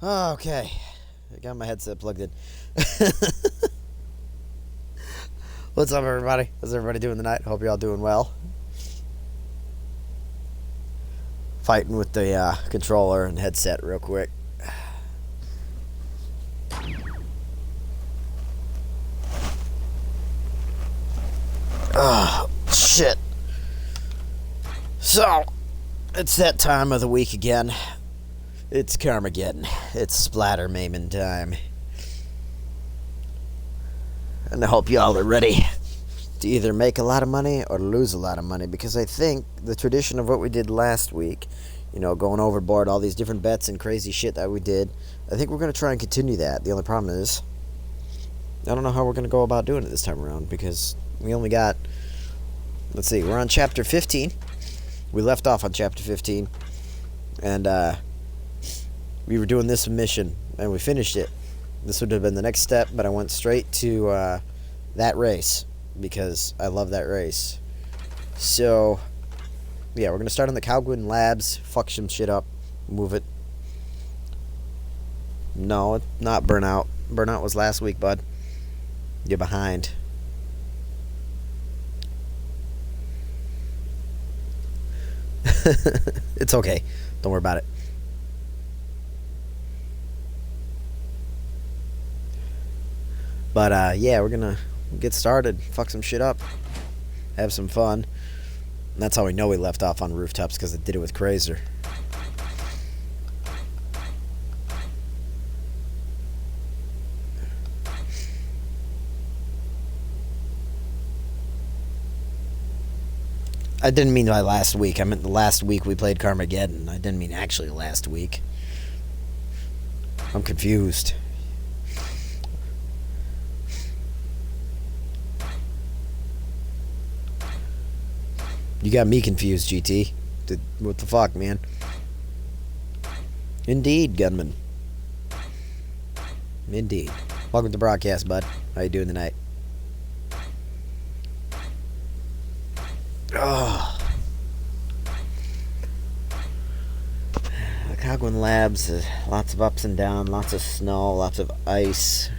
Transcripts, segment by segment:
Oh, okay. I got my headset plugged in. What's up, everybody? How's everybody doing tonight? Hope you're all doing well. Fighting with the controller and headset real quick. Oh, shit. So, it's that time of the week again. It's Carmageddon. It's splatter maiming time. And I hope y'all are ready to either make a lot of money or lose a lot of money, because I think the tradition of what we did last week, you know, going overboard, all these different bets and crazy shit that we did, I think we're going to try and continue that. The only problem is, I don't know how we're going to go about doing it this time around, because we only got, let's see, we're on chapter 15. We left off on chapter 15, and we were doing this mission, and we finished it. This would have been the next step, but I went straight to that race, because I love that race. So, yeah, we're going to start on the Cowgwin Labs, fuck some shit up, move it. No, not Burnout. Burnout was last week, bud. You're behind. It's okay. Don't worry about it. But, yeah, we're going to get started, fuck some shit up, have some fun. And that's how we know we left off on rooftops, because I did it with Crazer. I didn't mean by last week. I meant the last week we played Carmageddon. I didn't mean actually last week. I'm confused. You got me confused, GT. What the fuck, man? Indeed, gunman. Indeed. Welcome to the broadcast, bud. How you doing tonight? Oh. The Cogwin Labs, lots of ups and downs, lots of snow, lots of ice.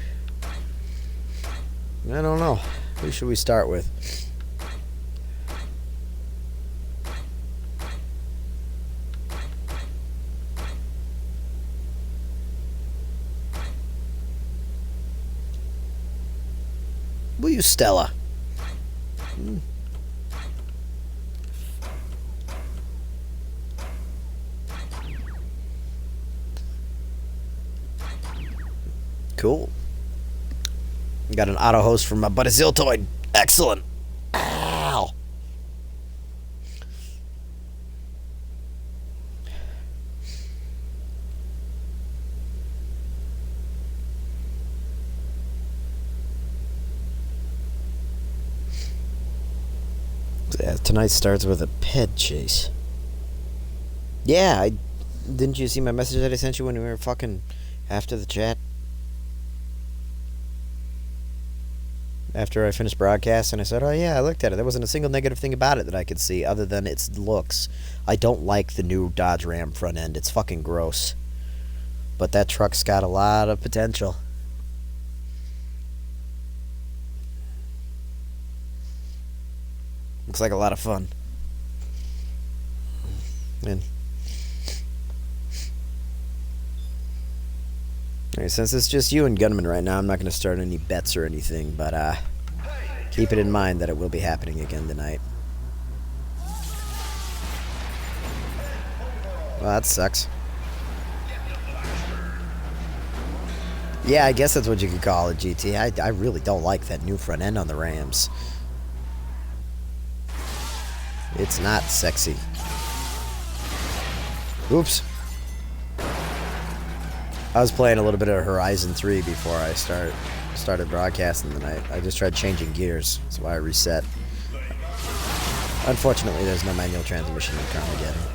I don't know. Who should we start with? We'll use Stella. Cool. Got an auto host from my buddy Ziltoid. Excellent. Ow. Yeah, tonight starts with a ped chase. Yeah, didn't you see my message that I sent you when we were fucking after the chat? After I finished broadcast, and I said, oh yeah, I looked at it. There wasn't a single negative thing about it that I could see, other than its looks. I don't like the new Dodge Ram front end. It's fucking gross. But that truck's got a lot of potential. Looks like a lot of fun. And alright, since it's just you and Gunman right now, I'm not going to start any bets or anything, but keep it in mind that it will be happening again tonight. Well, that sucks. Yeah, I guess that's what you could call it, GT. I really don't like that new front end on the Rams. It's not sexy. Oops. I was playing a little bit of Horizon 3 before I started broadcasting tonight. I just tried changing gears. That's why I reset. Unfortunately, there's no manual transmission in Carmageddon.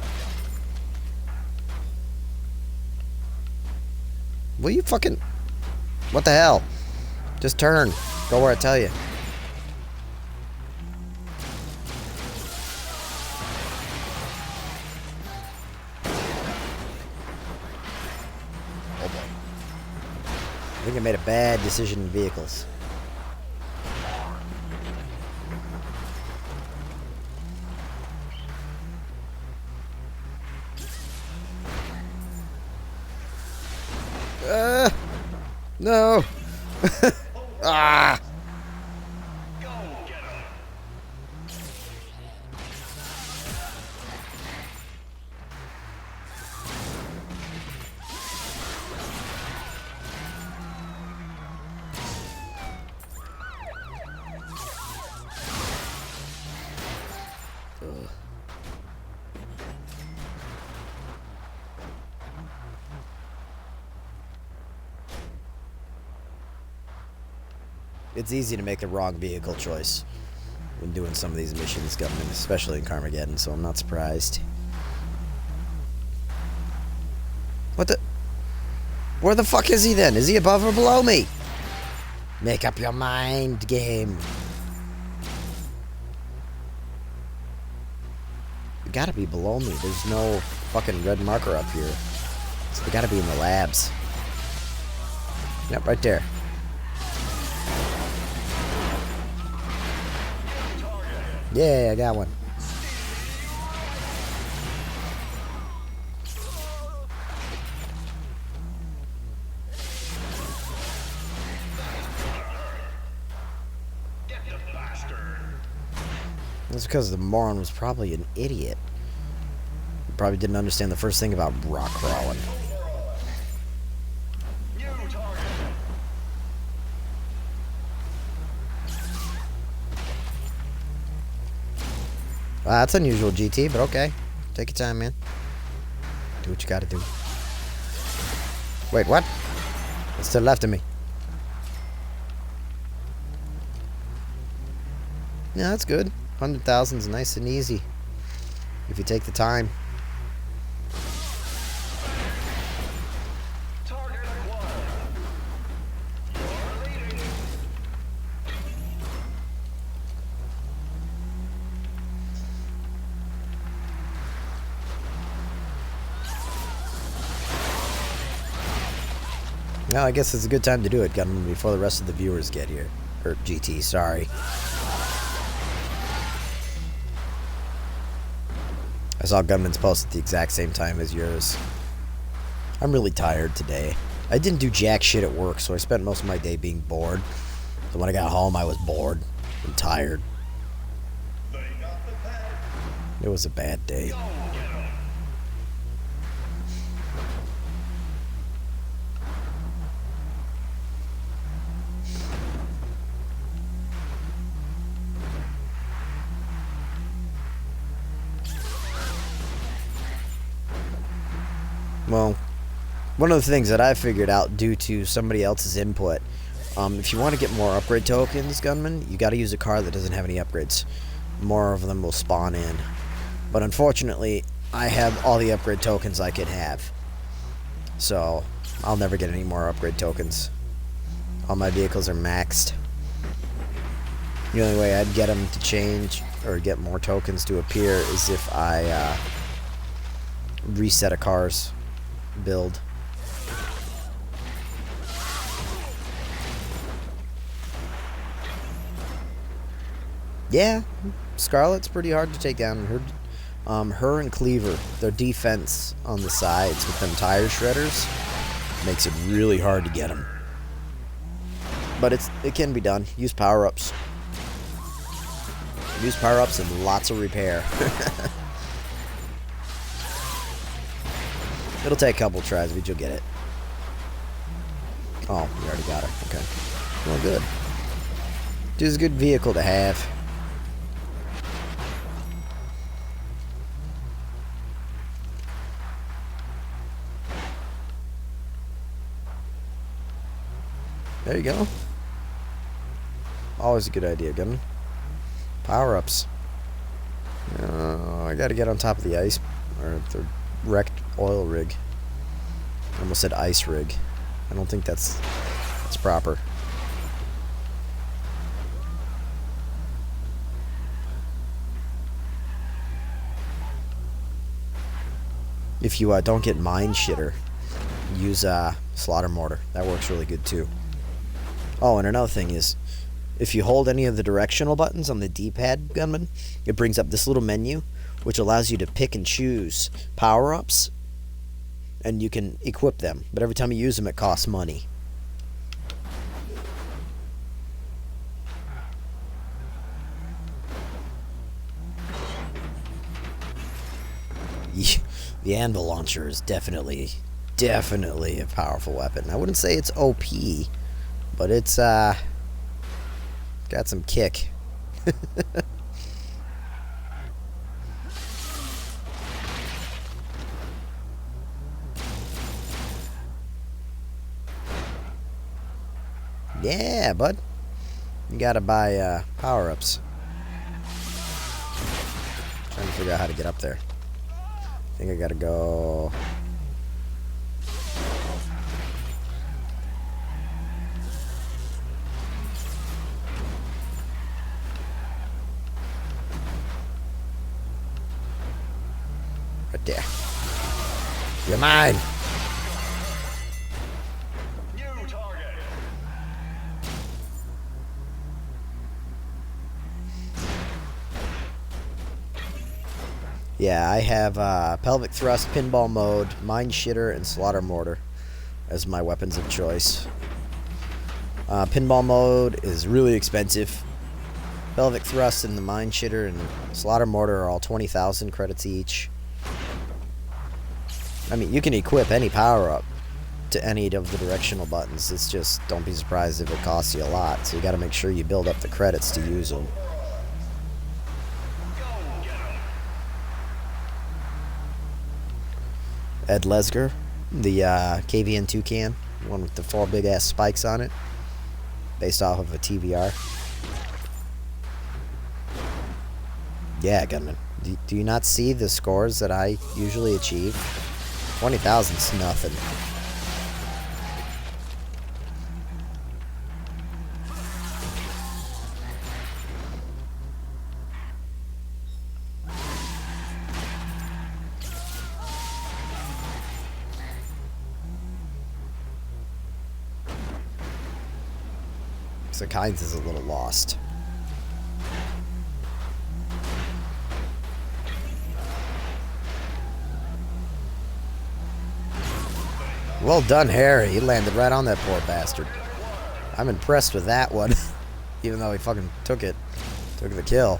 Will you fucking... What the hell? Just turn. Go where I tell you. Oh boy. I think I made a bad decision in vehicles. No. Ah. It's easy to make the wrong vehicle choice when doing some of these missions, government, especially in Carmageddon, so I'm not surprised. What the? Where the fuck is he then? Is he above or below me? Make up your mind, game. You gotta be below me. There's no fucking red marker up here. So they gotta be in the labs. Yep, right there. Yeah, I got one. That's because the moron was probably an idiot. He probably didn't understand the first thing about rock crawling. That's unusual, GT, but okay. Take your time, man. Do what you gotta do. Wait, what? It's to the left of me. Yeah, that's good. 100,000 is nice and easy. If you take the time. Well, I guess it's a good time to do it, Gunman, before the rest of the viewers get here. Or GT, sorry. I saw Gunman's post at the exact same time as yours. I'm really tired today. I didn't do jack shit at work, so I spent most of my day being bored. So when I got home, I was bored and tired. It was a bad day. Well, one of the things that I figured out due to somebody else's input, if you want to get more upgrade tokens, Gunman, you got to use a car that doesn't have any upgrades. More of them will spawn in. But unfortunately, I have all the upgrade tokens I can have. So, I'll never get any more upgrade tokens. All my vehicles are maxed. The only way I'd get them to change, or get more tokens to appear, is if I reset a car's build. Yeah, Scarlet's pretty hard to take down. Her and Cleaver, their defense on the sides with them tire shredders makes it really hard to get them. But it can be done. Use power-ups. Use power-ups and lots of repair. It'll take a couple tries, but you'll get it. Oh, you already got it. Okay. Well, good. Just a good vehicle to have. There you go. Always a good idea, Gunman. Power-ups. I gotta get on top of the ice, or the wrecked oil rig. I almost said ice rig. I don't think that's proper. If you don't get mine shitter, use slaughter mortar. That works really good too. Oh, and another thing is, if you hold any of the directional buttons on the D-pad, gunman, it brings up this little menu, which allows you to pick and choose power-ups, and you can equip them. But every time you use them, it costs money. The anvil launcher is definitely a powerful weapon. I wouldn't say it's OP, but it's got some kick. Yeah, bud. You gotta buy power-ups. Trying to figure out how to get up there. I think I gotta go... right there. You're mine! New target. Yeah, I have pelvic thrust, pinball mode, mine shitter, and slaughter mortar as my weapons of choice. Pinball mode is really expensive. Pelvic thrust and the mine shitter and slaughter mortar are all 20,000 credits each. I mean, you can equip any power-up to any of the directional buttons. It's just, don't be surprised if it costs you a lot. So you gotta make sure you build up the credits to use them. Ed Lesger, the KVN Toucan, one with the 4 big-ass spikes on it, based off of a TVR. Yeah, gunman. Do you not see the scores that I usually achieve? 20,000's nothing. So Kynes is a little lost. Well done, Harry. He landed right on that poor bastard. I'm impressed with that one. Even though he fucking took it. Took the kill.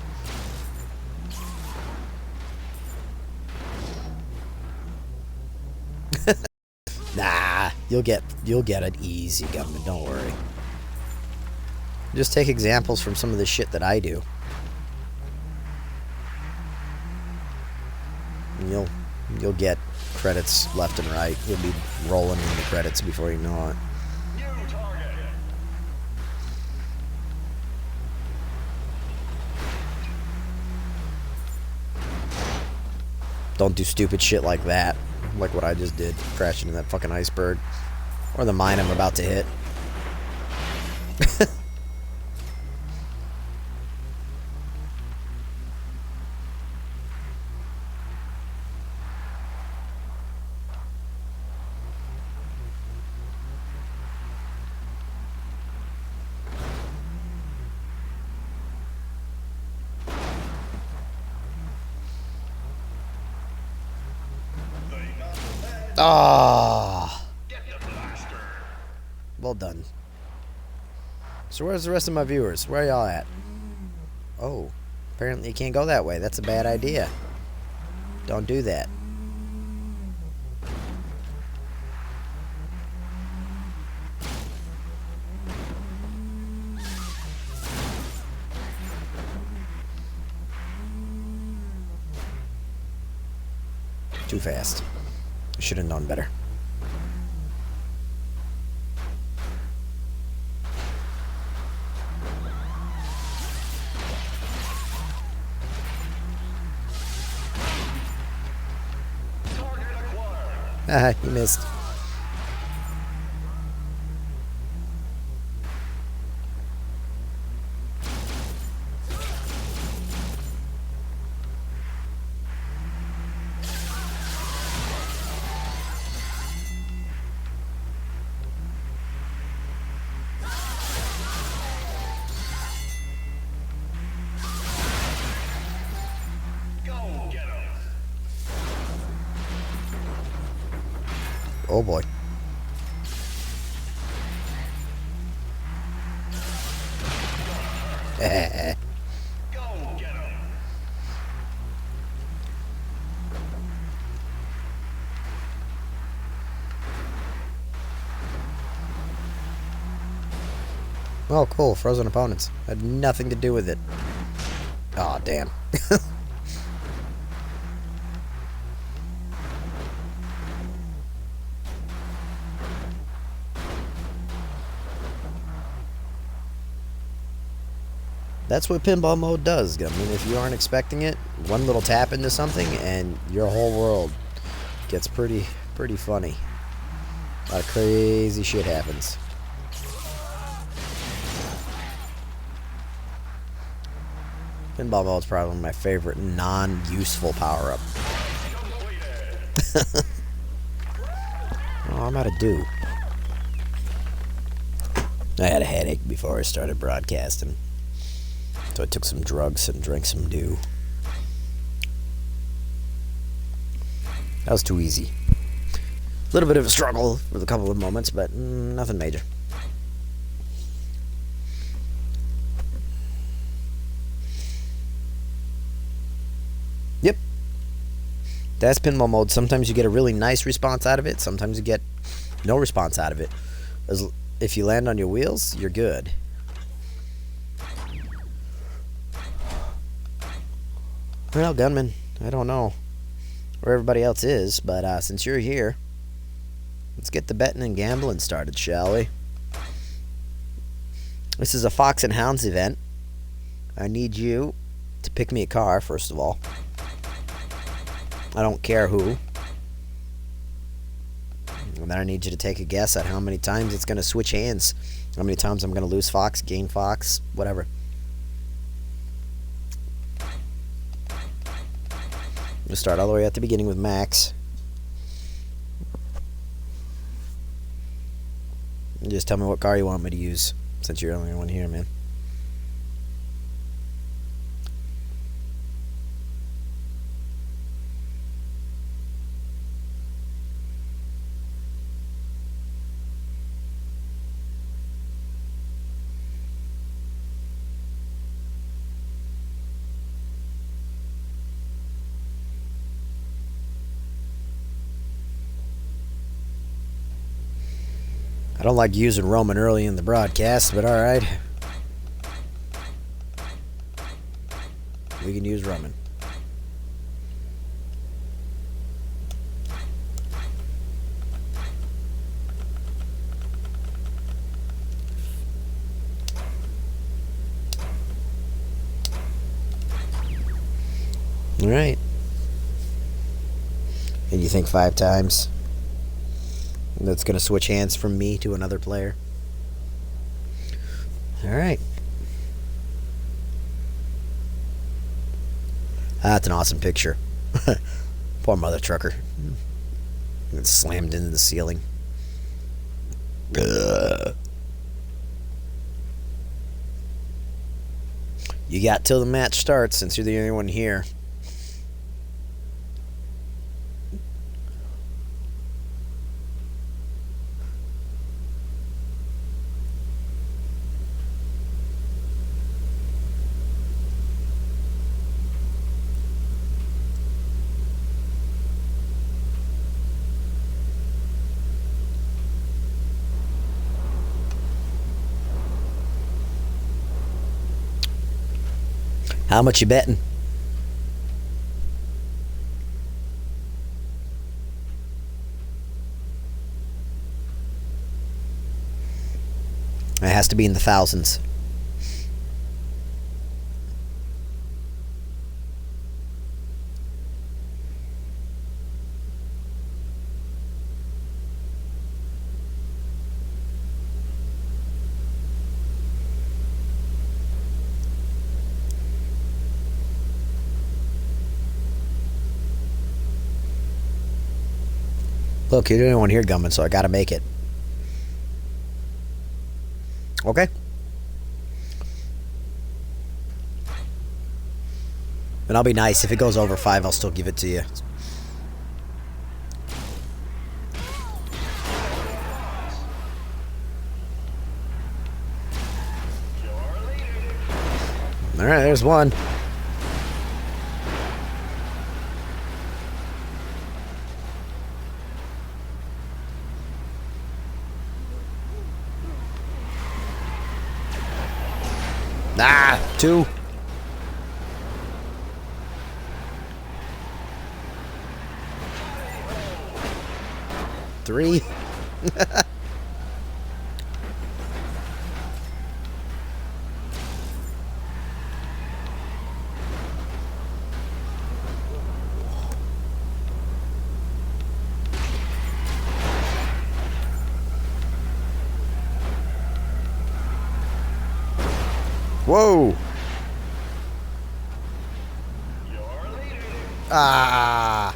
Nah, you'll get it easy, government. Don't worry. Just take examples from some of the shit that I do. And you'll get credits left and right. You'll be rolling in the credits before you know it. Don't do stupid shit like that. Like what I just did. Crashing into that fucking iceberg. Or the mine I'm about to hit. Ah, well done. So where's the rest of my viewers? Where are y'all at? Oh, apparently you can't go that way. That's a bad idea. Don't do that. Too fast. I should have known better. Ah, you missed. Oh boy. Oh, cool. Frozen opponents. Had nothing to do with it. Aw, damn. That's what pinball mode does. I mean, if you aren't expecting it, one little tap into something and your whole world gets pretty funny. A lot of crazy shit happens. Pinball mode's probably my favorite non-useful power-up. Oh, I'm out of dew. I had a headache before I started broadcasting. So I took some drugs and drank some dew. That was too easy. A little bit of a struggle with a couple of moments, but nothing major. Yep. That's pinball mode. Sometimes you get a really nice response out of it. Sometimes you get no response out of it. If you land on your wheels, you're good. Well, Gunman, I don't know where everybody else is, but since you're here, let's get the betting and gambling started, shall we? This is a Fox and Hounds event. I need you to pick me a car, first of all. I don't care who. And then I need you to take a guess at how many times it's going to switch hands. How many times I'm going to lose Fox, gain Fox, whatever. I'm going to start all the way at the beginning with Max. And just tell me what car you want me to use, since you're the only one here, man. I don't like using Roman early in the broadcast, but alright. We can use Roman. Alright. And you think 5 times? That's going to switch hands from me to another player. Alright. That's an awesome picture. Poor mother trucker. It slammed into the ceiling. You got till the match starts, since you're the only one here. How much you betting? It has to be in the thousands. Look, you're the only one here, Gunman, so I gotta make it. Okay. And I'll be nice. If it goes over 5, I'll still give it to you. Alright, there's one. Ah, two. Three. Whoa. Ah.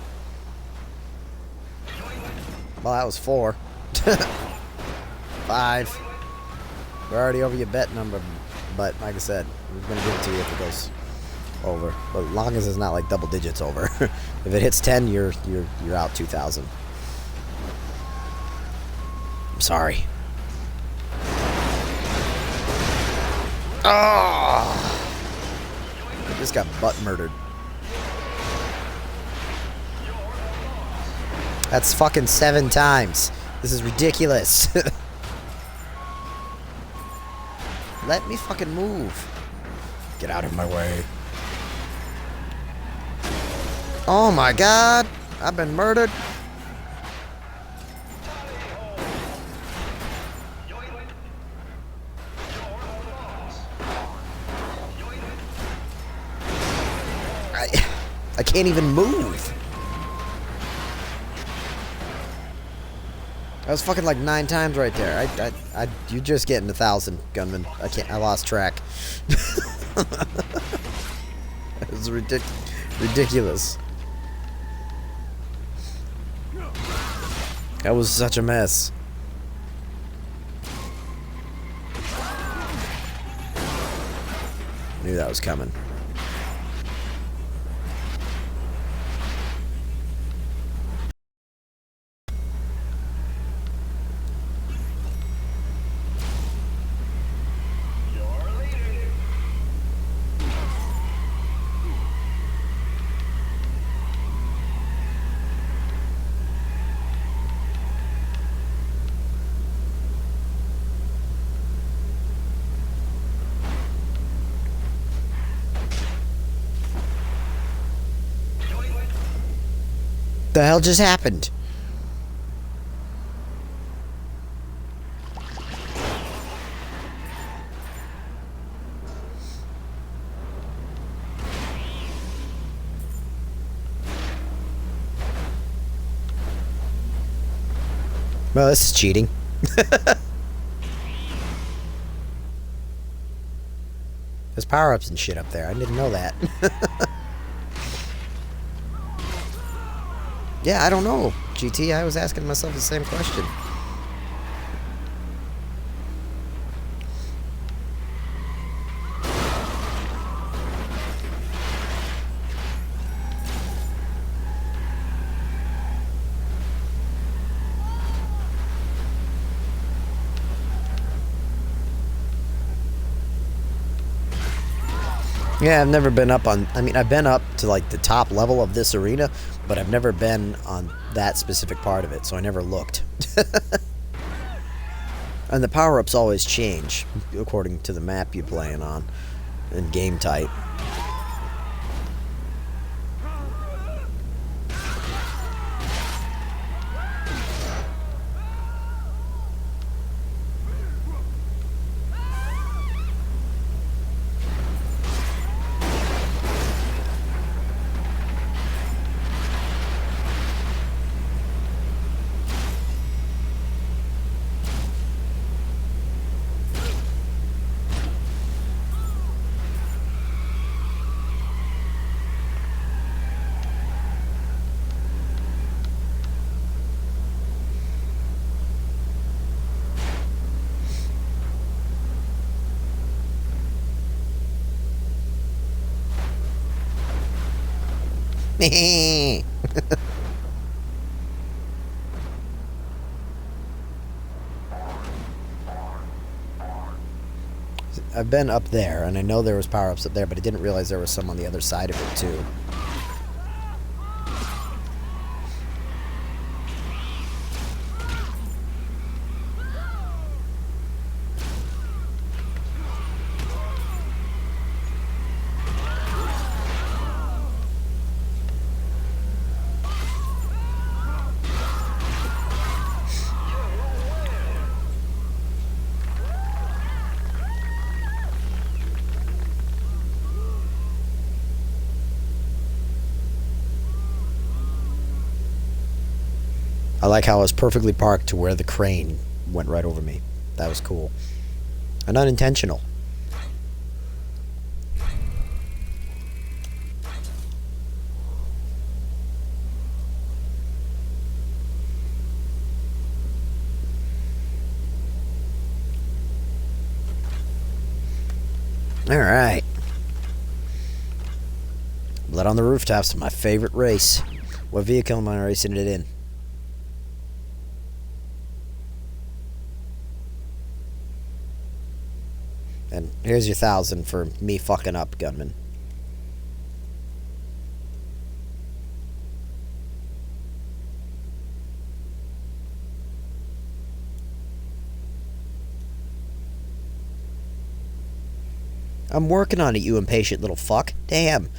Well, that was 4. 5. We're already over your bet number, but like I said, we're gonna give it to you if it goes over. But as long as it's not like double digits over. If it hits 10, you're out 2,000. I'm sorry. Oh! I just got butt murdered. That's fucking 7 times. This is ridiculous. Let me fucking move. Get out of my way. Oh my god. I've been murdered. I can't even move. That was fucking like 9 times right there. You're just getting 1,000, gunman. I lost track. It was ridiculous. That was such a mess. Knew that was coming. The hell just happened? Well, this is cheating. There's power-ups and shit up there. I didn't know that. Yeah, I don't know, GT. I was asking myself the same question. Yeah, I've never been up on... I mean, I've been up to, like, the top level of this arena, but I've never been on that specific part of it, so I never looked. And the power-ups always change, according to the map you're playing on, and game type. I've been up there, and I know there was power-ups up there, but I didn't realize there was some on the other side of it, too. I like how I was perfectly parked to where the crane went right over me. That was cool. And unintentional. Alright. Blood on the Rooftops, my favorite race. What vehicle am I racing it in? And here's your 1,000 for me fucking up, gunman. I'm working on it, you impatient little fuck. Damn.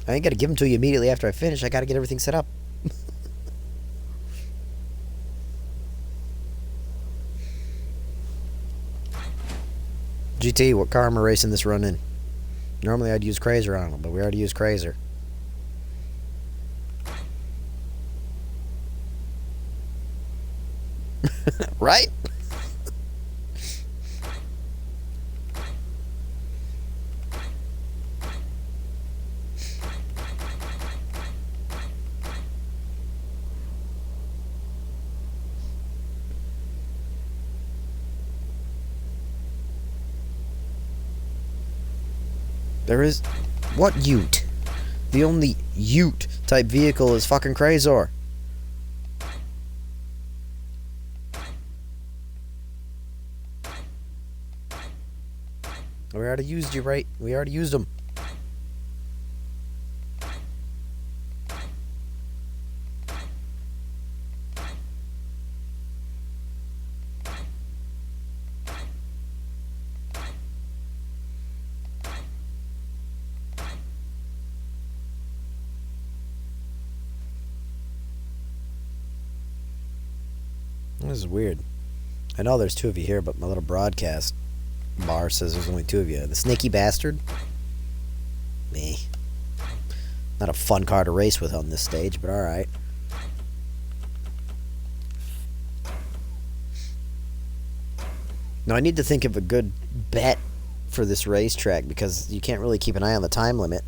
I ain't gotta give them to you immediately after I finish. I gotta get everything set up. GT, what car am I racing this run in? Normally I'd use Crazer on them, but we already used Crazer. Right? There is... What Ute? The only Ute type vehicle is fucking Crazor. We already used you, right? We already used them. This is weird. I know there's two of you here, but my little broadcast bar says there's only two of you. The snaky bastard? Me. Not a fun car to race with on this stage, but alright. Now I need to think of a good bet for this racetrack because you can't really keep an eye on the time limit.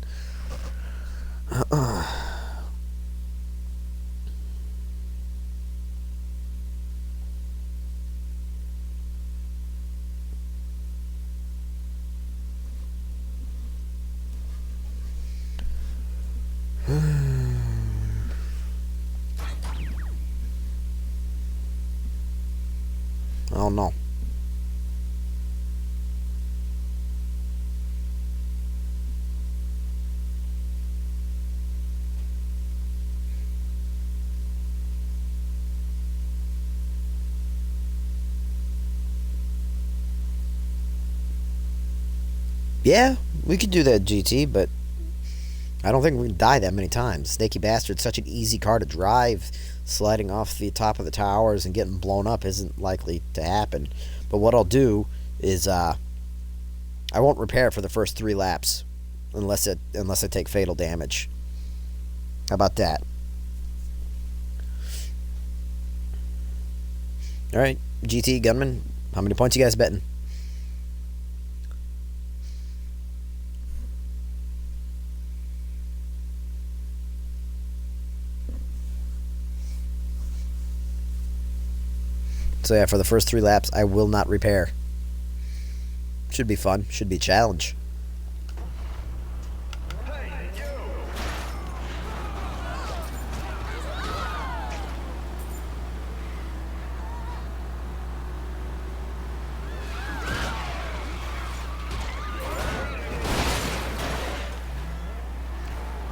Oh no. Yeah, we could do that, GT, but I don't think we can die that many times. Snaky Bastard's such an easy car to drive. Sliding off the top of the towers and getting blown up isn't likely to happen. But what I'll do is I won't repair for the first 3 laps unless I take fatal damage. How about that? Alright, GT, Gunman, how many points you guys betting? So yeah, for the first 3 laps, I will not repair. Should be fun. Should be a challenge.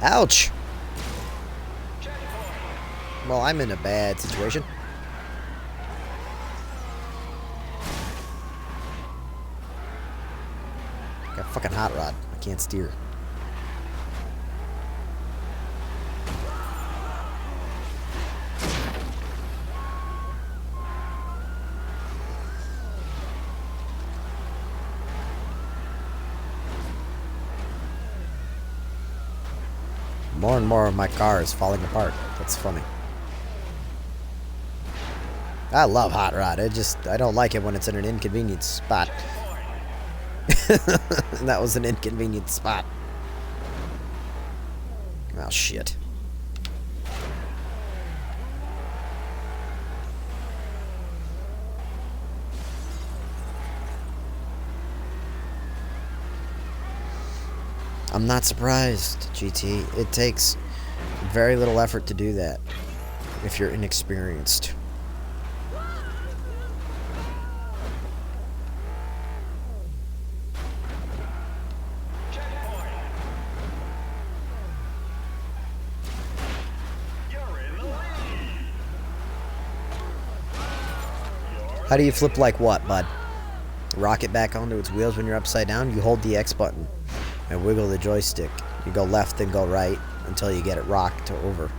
Ouch! Well, I'm in a bad situation. Got a fucking hot rod. I can't steer. More and more of my car is falling apart. That's funny. I love hot rod. I don't like it when it's in an inconvenient spot. And that was an inconvenient spot. Oh, shit. I'm not surprised, GT. It takes very little effort to do that if you're inexperienced. How do you flip like what, bud? Rock it back onto its wheels when you're upside down? You hold the X button and wiggle the joystick. You go left and go right until you get it rocked over.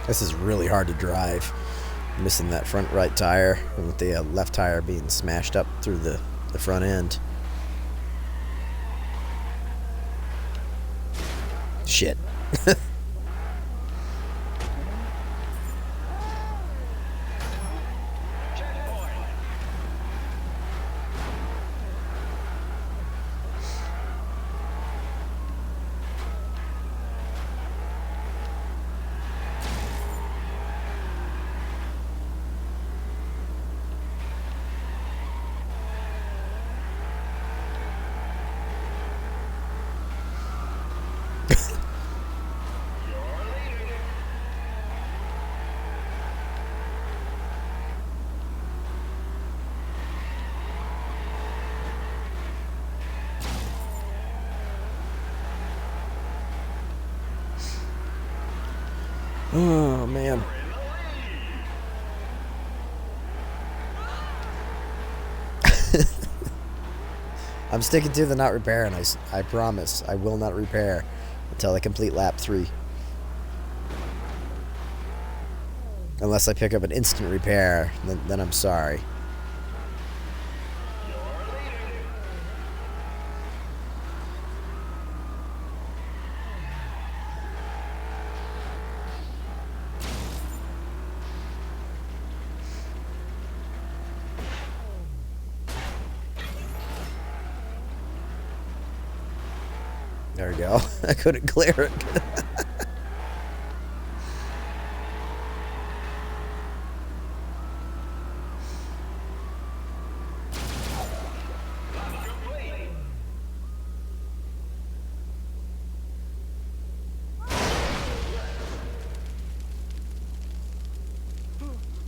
This is really hard to drive. Missing that front right tire, and with the left tire being smashed up through the front end. Shit. Oh, man. I'm sticking to the not repairing. I promise. I will not repair until I complete lap 3. Unless I pick up an instant repair, then I'm sorry. There we go. I couldn't clear it.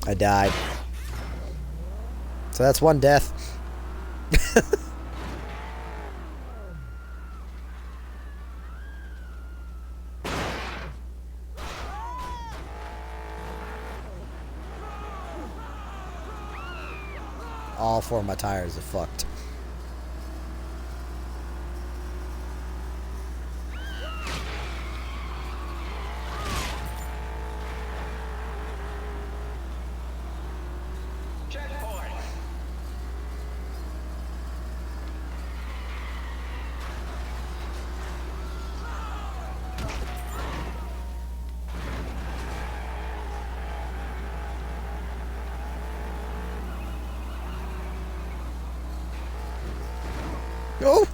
I died. So that's one death. All 4 of my tires are fucked. Oh!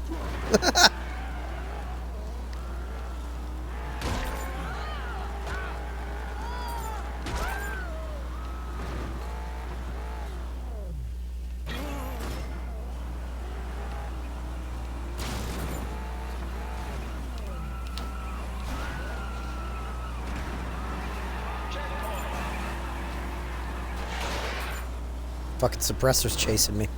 Fucking suppressor's chasing me.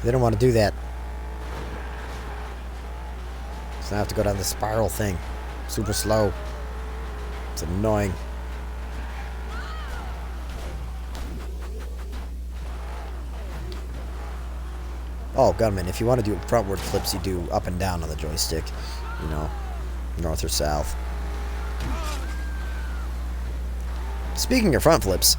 They don't want to do that. So I have to go down the spiral thing. Super slow. It's annoying. Oh, gunman, if you want to do frontward flips, you do up and down on the joystick. You know, north or south. Speaking of front flips,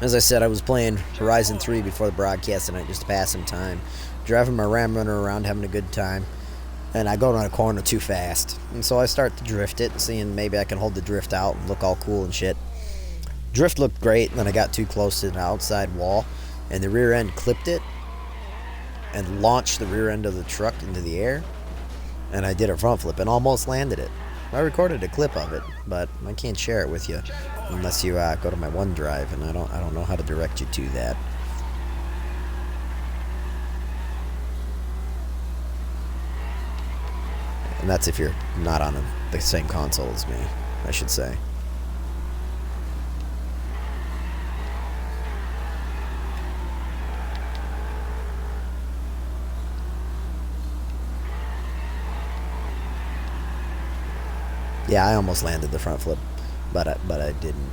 as I said, I was playing Horizon 3 before the broadcast tonight just to pass some time. Driving my Ram Runner around, having a good time. And I go around a corner too fast. And so I start to drift it, seeing maybe I can hold the drift out and look all cool and shit. Drift looked great, and then I got too close to the outside wall, and the rear end clipped it and launched the rear end of the truck into the air. And I did a front flip and almost landed it. I recorded a clip of it, but I can't share it with you unless you go to my OneDrive, and I don't know how to direct you to that. And that's if you're not on the same console as me, I should say. Yeah, I almost landed the front flip, but I didn't.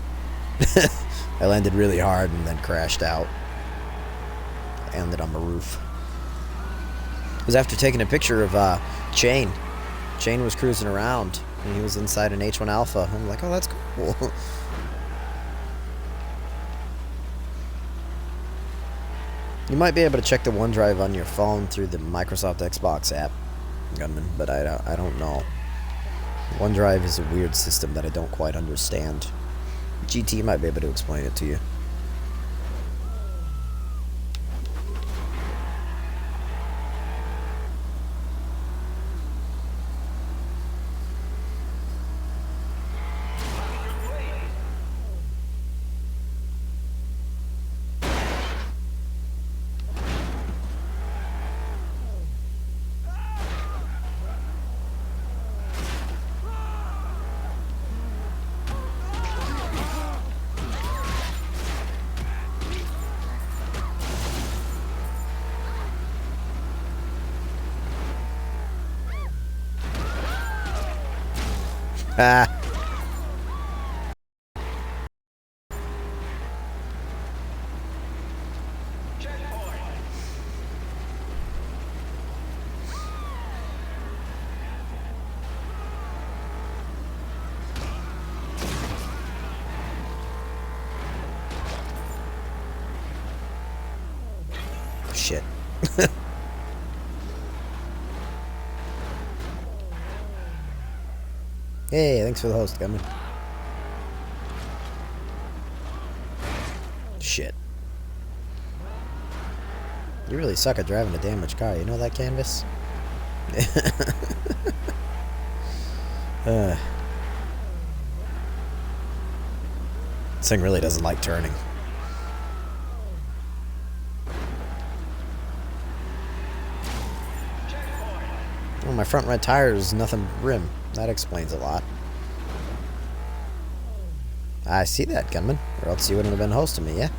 I landed really hard and then crashed out. I landed on my roof. It was after taking a picture of Chain. Chain was cruising around, and he was inside an H1 Alpha. I'm like, oh, that's cool. You might be able to check the OneDrive on your phone through the Microsoft Xbox app, Gunman, but I don't know. OneDrive is a weird system that I don't quite understand. GT might be able to explain it to you. Ah. Shit. Hey, thanks for the host, Gunman. Shit. You really suck at driving a damaged car. You know that, Canvas? This thing really doesn't like turning. Well, my front right tire is nothing rim. That explains a lot. I see that, Gunman. Or else you wouldn't have been hosting me, yeah?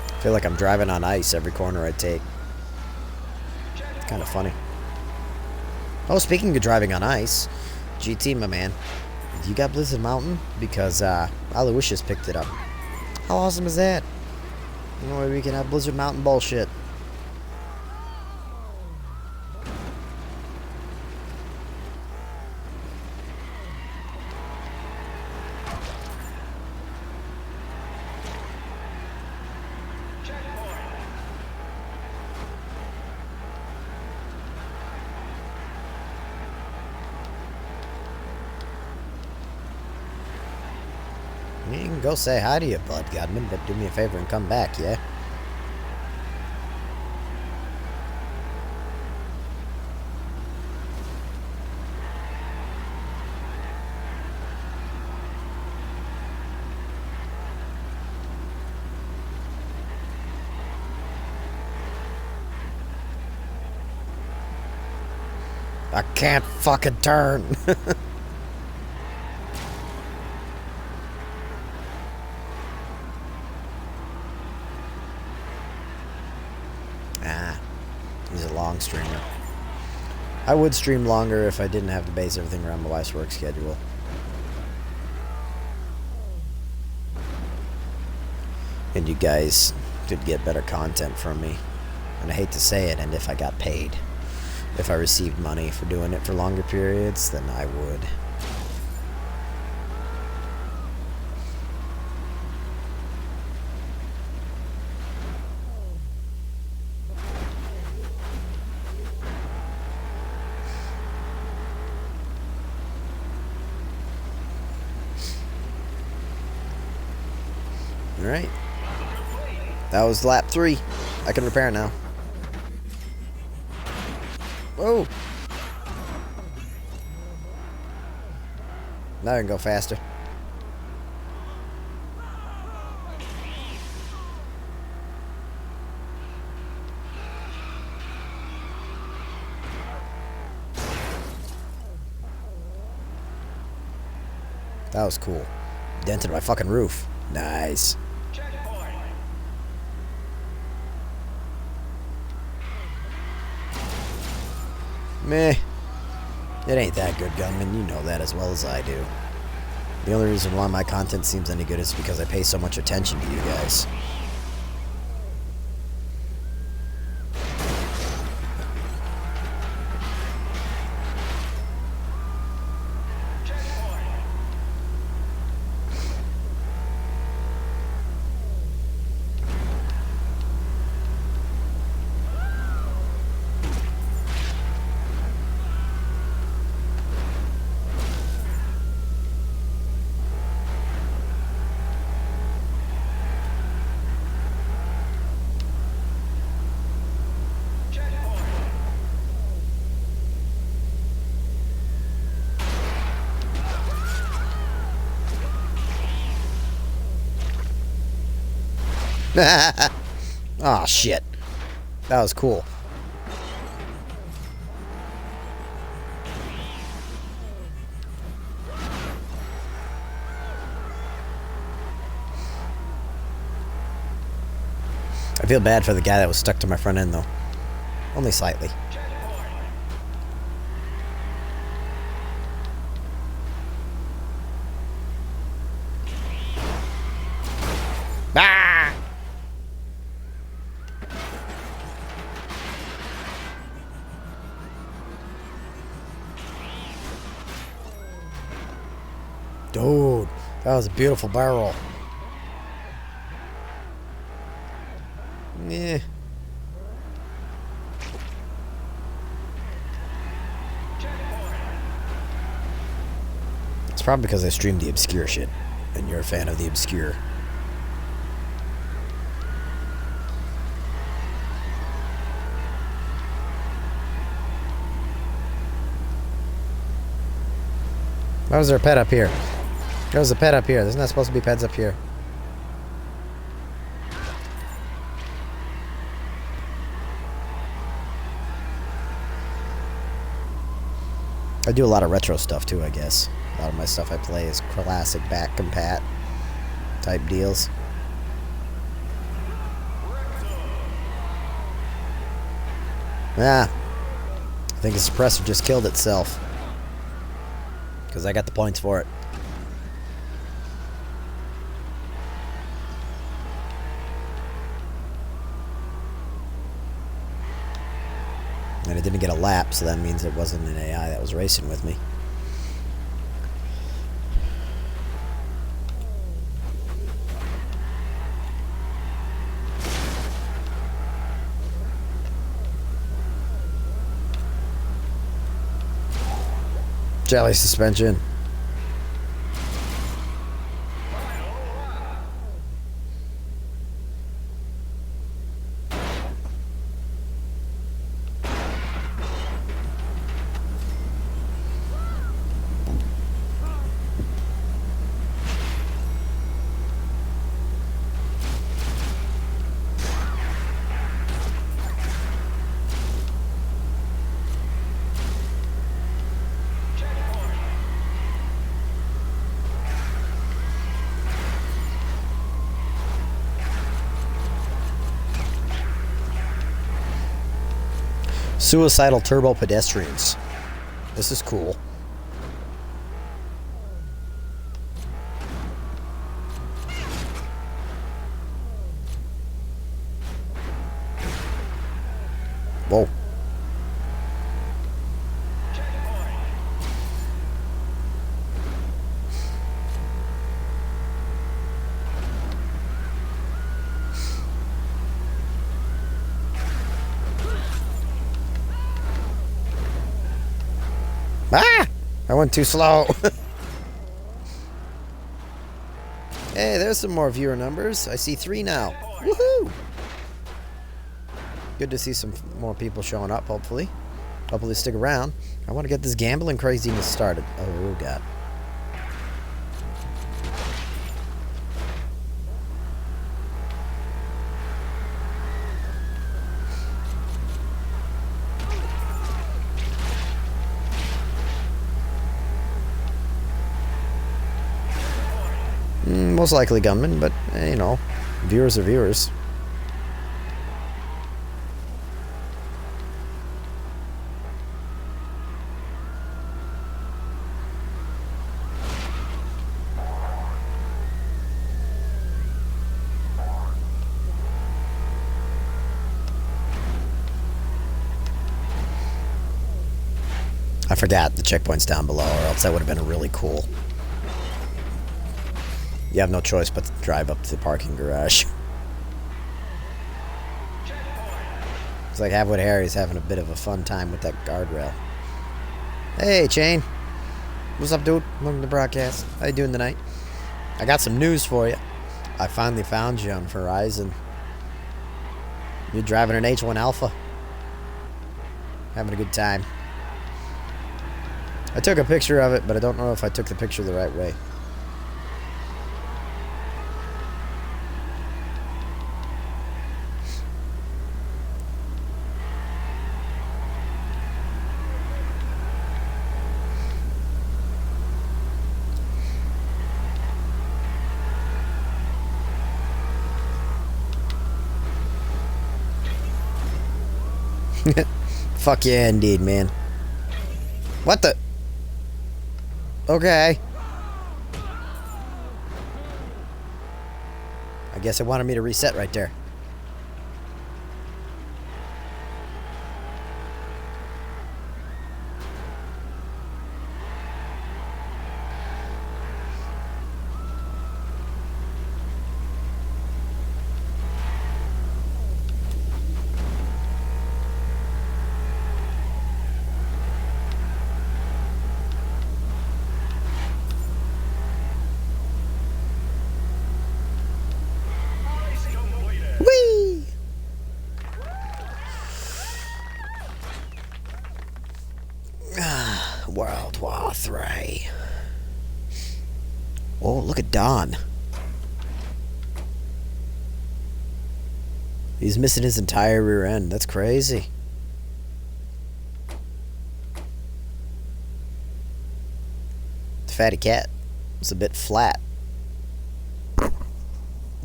I feel like I'm driving on ice every corner I take. It's kind of funny. Oh, speaking of driving on ice, GT, my man, you got Blizzard Mountain? Because Aloysius picked it up. How awesome is that? You know, we can have Blizzard Mountain bullshit. go say hi to you, Bud Gudman, but do me a favor and come back, yeah? I can't fucking turn. He's a long streamer. I would stream longer if I didn't have to base everything around my wife's work schedule. And you guys could get better content from me. And I hate to say it, and if I got paid. If I received money for doing it for longer periods, then I would. Alright. That was lap 3. I can repair now. Whoa! Now I can go faster. That was cool. Dented my fucking roof. Nice. Meh. It ain't that good, Gunman. You know that as well as I do. The only reason why my content seems any good is because I pay so much attention to you guys. Oh shit. That was cool. I feel bad for the guy that was stuck to my front end though. Only slightly. Ah! Dude, that was a beautiful barrel. Yeah. It's probably because I streamed the obscure shit, and you're a fan of the obscure. Why was there a pet up here? There was a pet up here. There's not supposed to be pets up here. I do a lot of retro stuff too, I guess. A lot of my stuff I play is classic back compat type deals. Yeah. I think the suppressor just killed itself. Because I got the points for it. And it didn't get a lap, so that means it wasn't an AI that was racing with me. Jelly suspension. Suicidal turbo pedestrians. This is cool. Whoa. Ah! I went too slow. Hey, there's some more viewer numbers. I see 3 now. Woohoo! Good to see some more people showing up, hopefully. Hopefully stick around. I want to get this gambling craziness started. Oh, God. Most likely gunmen, but, you know, viewers are viewers. I forgot the checkpoint's down below, or else that would have been really cool. You have no choice but to drive up to the parking garage. It's like Halfwood Harry's having a bit of a fun time with that guardrail. Hey, Chain. What's up, dude? Welcome to the broadcast. How you doing tonight? I got some news for you. I finally found you on Verizon. You're driving an H1 Alpha. Having a good time. I took a picture of it, but I don't know if I took the picture the right way. Fuck yeah, indeed, man. What the? Okay. I guess it wanted me to reset right there. World War III. Oh, look at Don. He's missing his entire rear end. That's crazy. The fatty cat was a bit flat.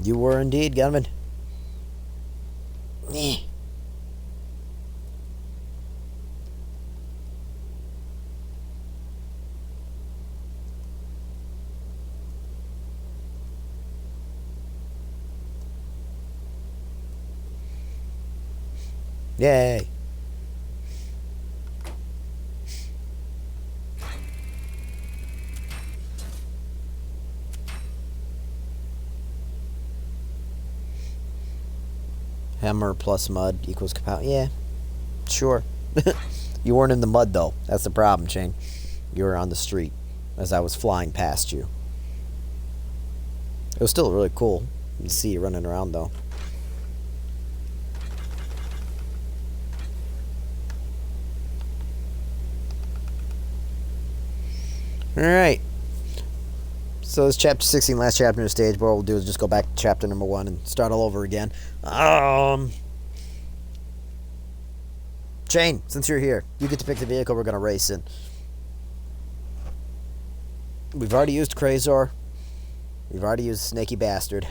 You were indeed, gunman. Yay. Hammer plus mud equals kapow. Yeah, sure. You weren't in the mud, though. That's the problem, Shane. You were on the street as I was flying past you. It was still really cool to see you running around, though. Alright. So this chapter 16, last chapter in the stage. What we'll do is just go back to chapter number 1 and start all over again. Shane, since you're here, you get to pick the vehicle we're going to race in. We've already used Crazor. We've already used Snaky Bastard.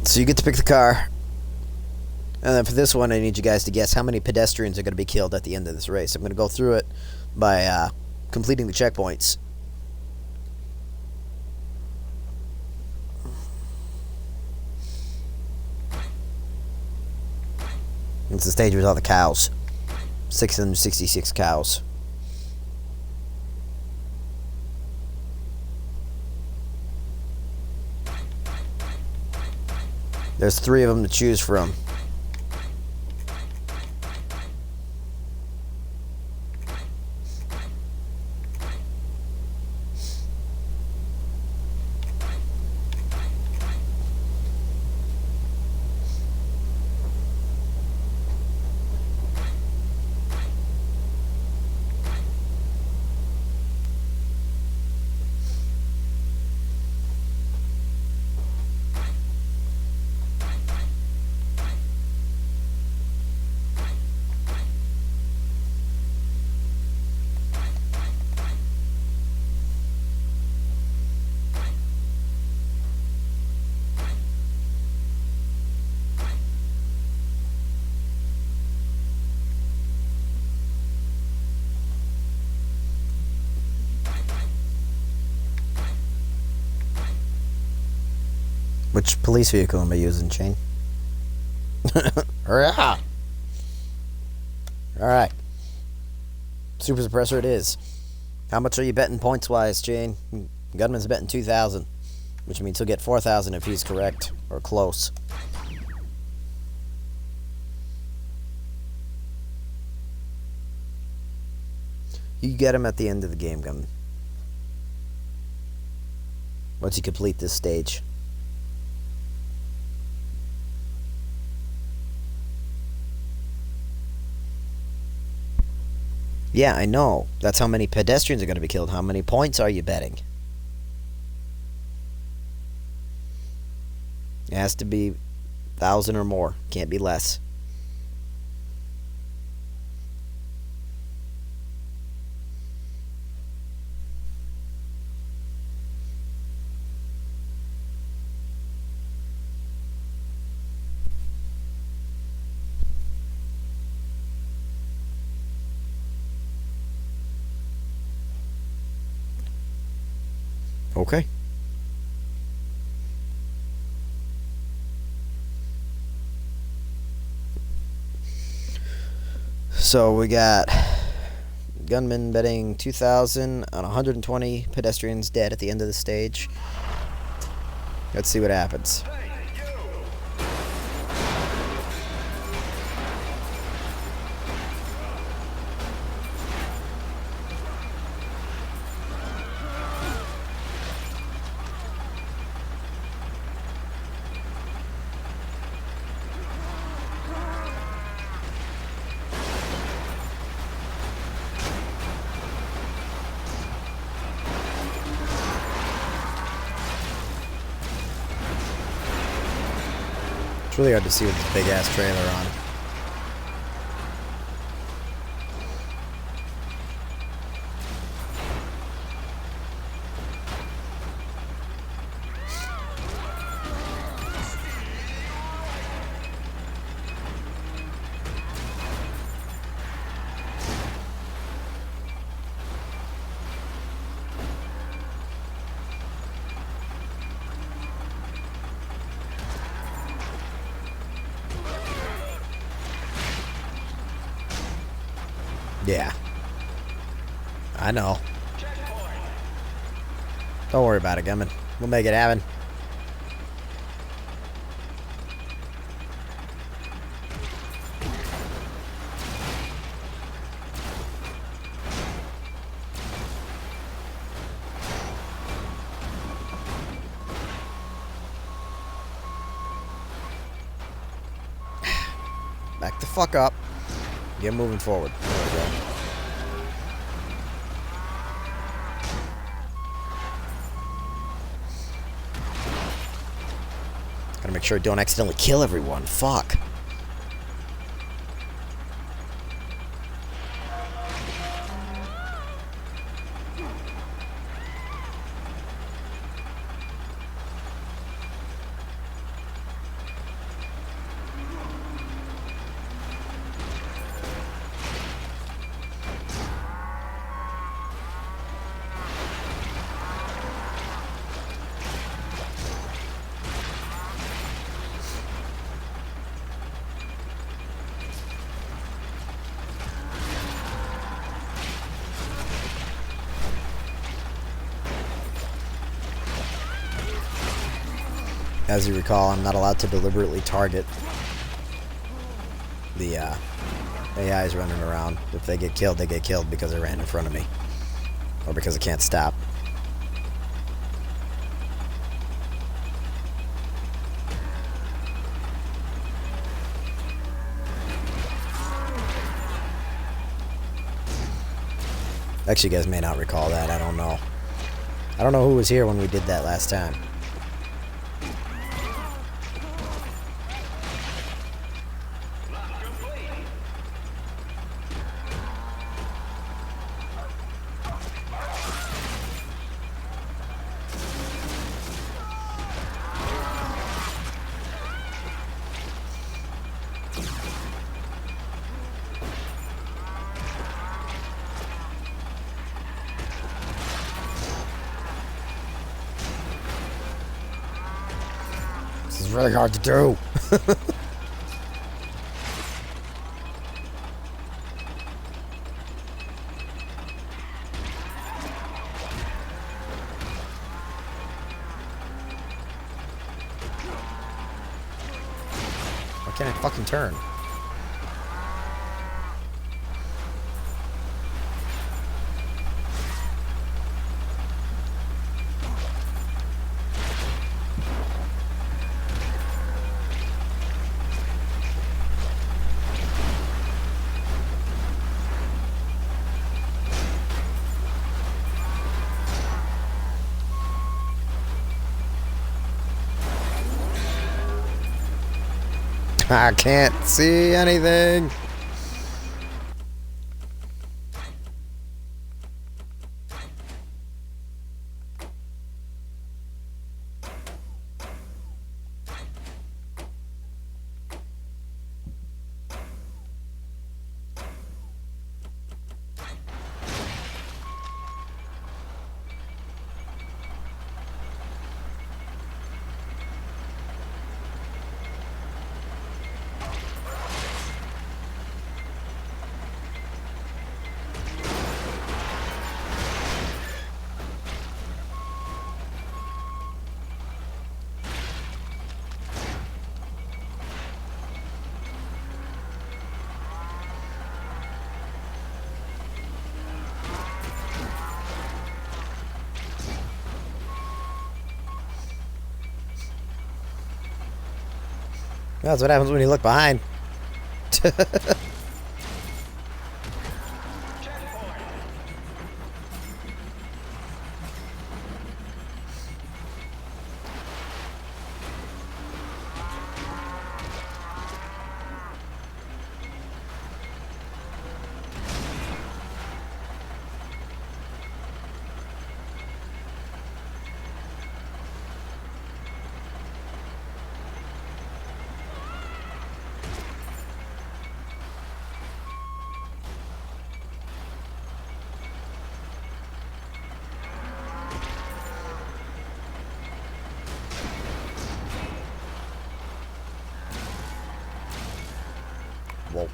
So you get to pick the car. And then for this one, I need you guys to guess how many pedestrians are going to be killed at the end of this race. I'm going to go through it by completing the checkpoints. It's the stage with all the cows. 666 cows. There's 3 of them to choose from. Which police vehicle am I using, Shane? Hurry up! Alright. Super suppressor it is. How much are you betting points-wise, Shane? Gunman's betting 2,000. Which means he'll get 4,000 if he's correct. Or close. You get him at the end of the game, Gunman. Once you complete this stage. Yeah, I know. That's how many pedestrians are going to be killed. How many points are you betting? It has to be 1,000 or more. Can't be less. Okay. So we got gunman betting 2,000 on 120 pedestrians dead at the end of the stage. Let's see what happens. It's really hard to see with this big ass trailer on. Yeah. I know. Don't worry about it, Gunman. We'll make it happen. Back the fuck up. Get moving forward. There we go. Gotta make sure I don't accidentally kill everyone. Fuck. As you recall, I'm not allowed to deliberately target the AIs running around. If they get killed, they get killed because they ran in front of me. Or because I can't stop. Actually, you guys may not recall that. I don't know. I don't know who was here when we did that last time. This is really hard to do. Why can't I fucking turn? I can't see anything. That's what happens when you look behind. Whoa.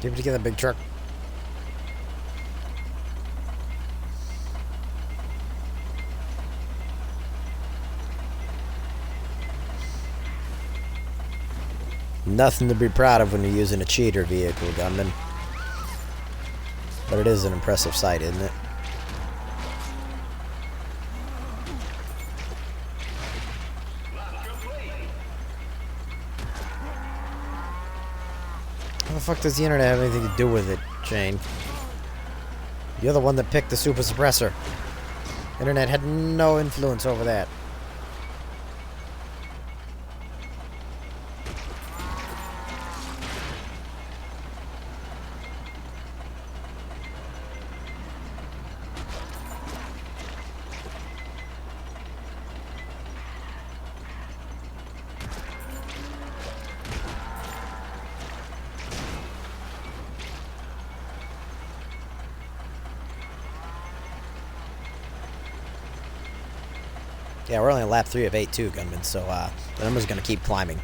Keep it together, big truck. Nothing to be proud of when you're using a cheater vehicle, gunman. But it is an impressive sight, isn't it? How the fuck does the internet have anything to do with it, Shane? You're the one that picked the super suppressor. Internet had no influence over that. Yeah, we're only on lap 3 of 8 too, Gunman, so the number's going to keep climbing.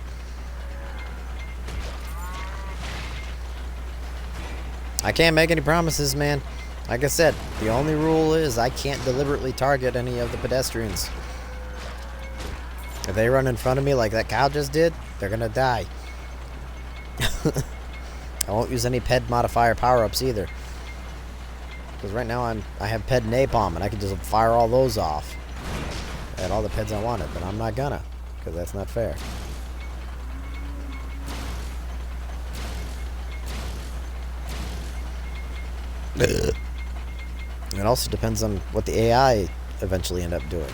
I can't make any promises, man. Like I said, the only rule is I can't deliberately target any of the pedestrians. If they run in front of me like that cow just did, they're going to die. I won't use any PED modifier power-ups either. Because right now I have PED napalm, and I can just fire all those off. At all the PEDs I wanted, but I'm not gonna. Because that's not fair. It also depends on what the AI eventually end up doing.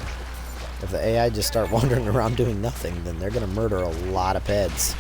If the AI just start wandering around doing nothing, then they're gonna murder a lot of PEDs.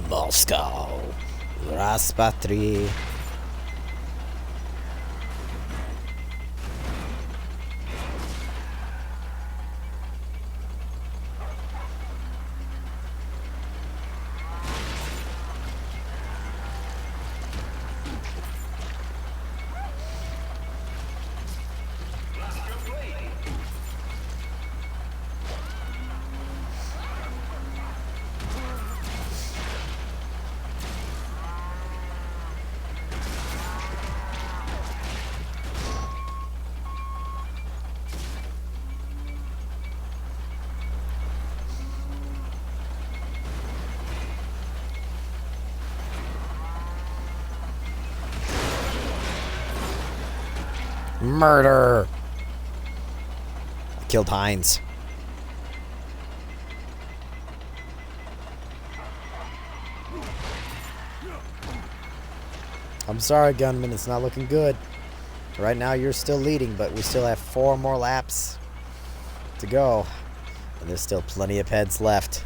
Moscow. Raspatri. Murder! I killed Heinz. I'm sorry, Gunman, it's not looking good. Right now you're still leading, but we still have 4 more laps to go. And there's still plenty of PEDs left.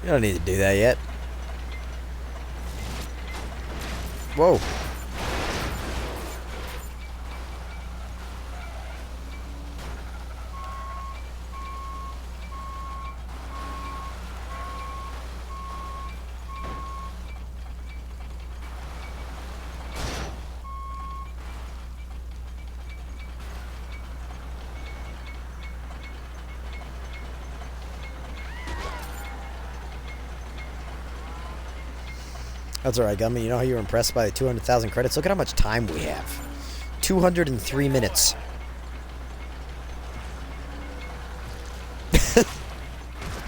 You don't need to do that yet. Whoa. That's alright, Gummy. You know how you were impressed by the 200,000 credits? Look at how much time we have. 203 minutes.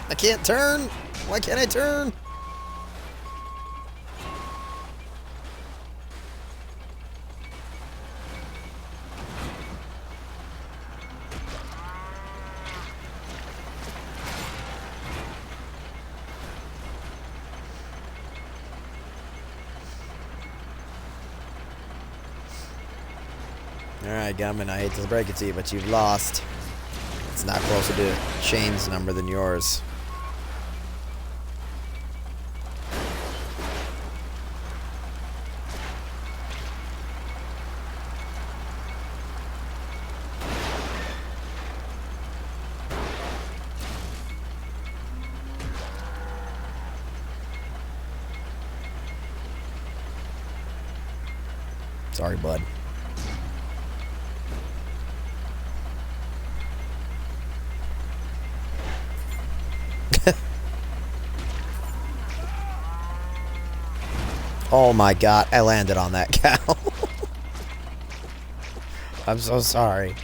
I can't turn. Why can't I turn? Alright, Gumman, I hate to break it to you, but you've lost. It's not closer to Shane's number than yours. Sorry, bud. Oh my god, I landed on that cow. I'm so sorry.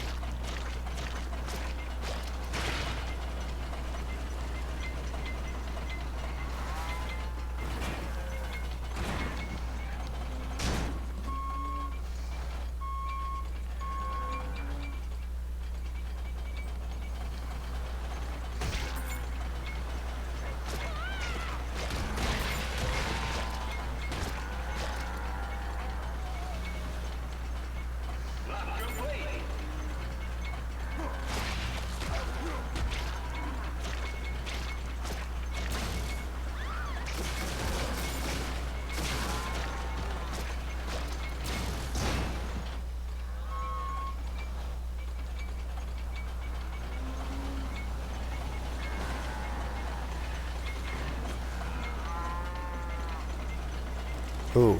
Who?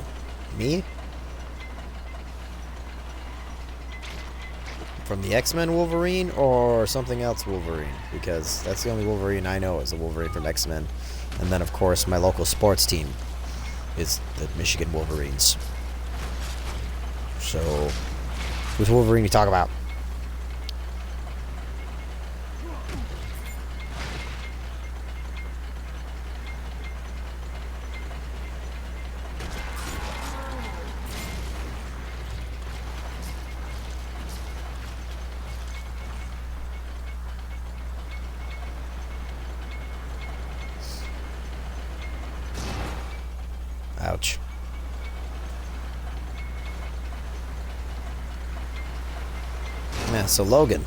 Me? From the X-Men Wolverine or something else Wolverine? Because that's the only Wolverine I know is the Wolverine from X-Men. And then, of course, my local sports team is the Michigan Wolverines. So, who's Wolverine you talk about? Ouch. Yeah, so Logan.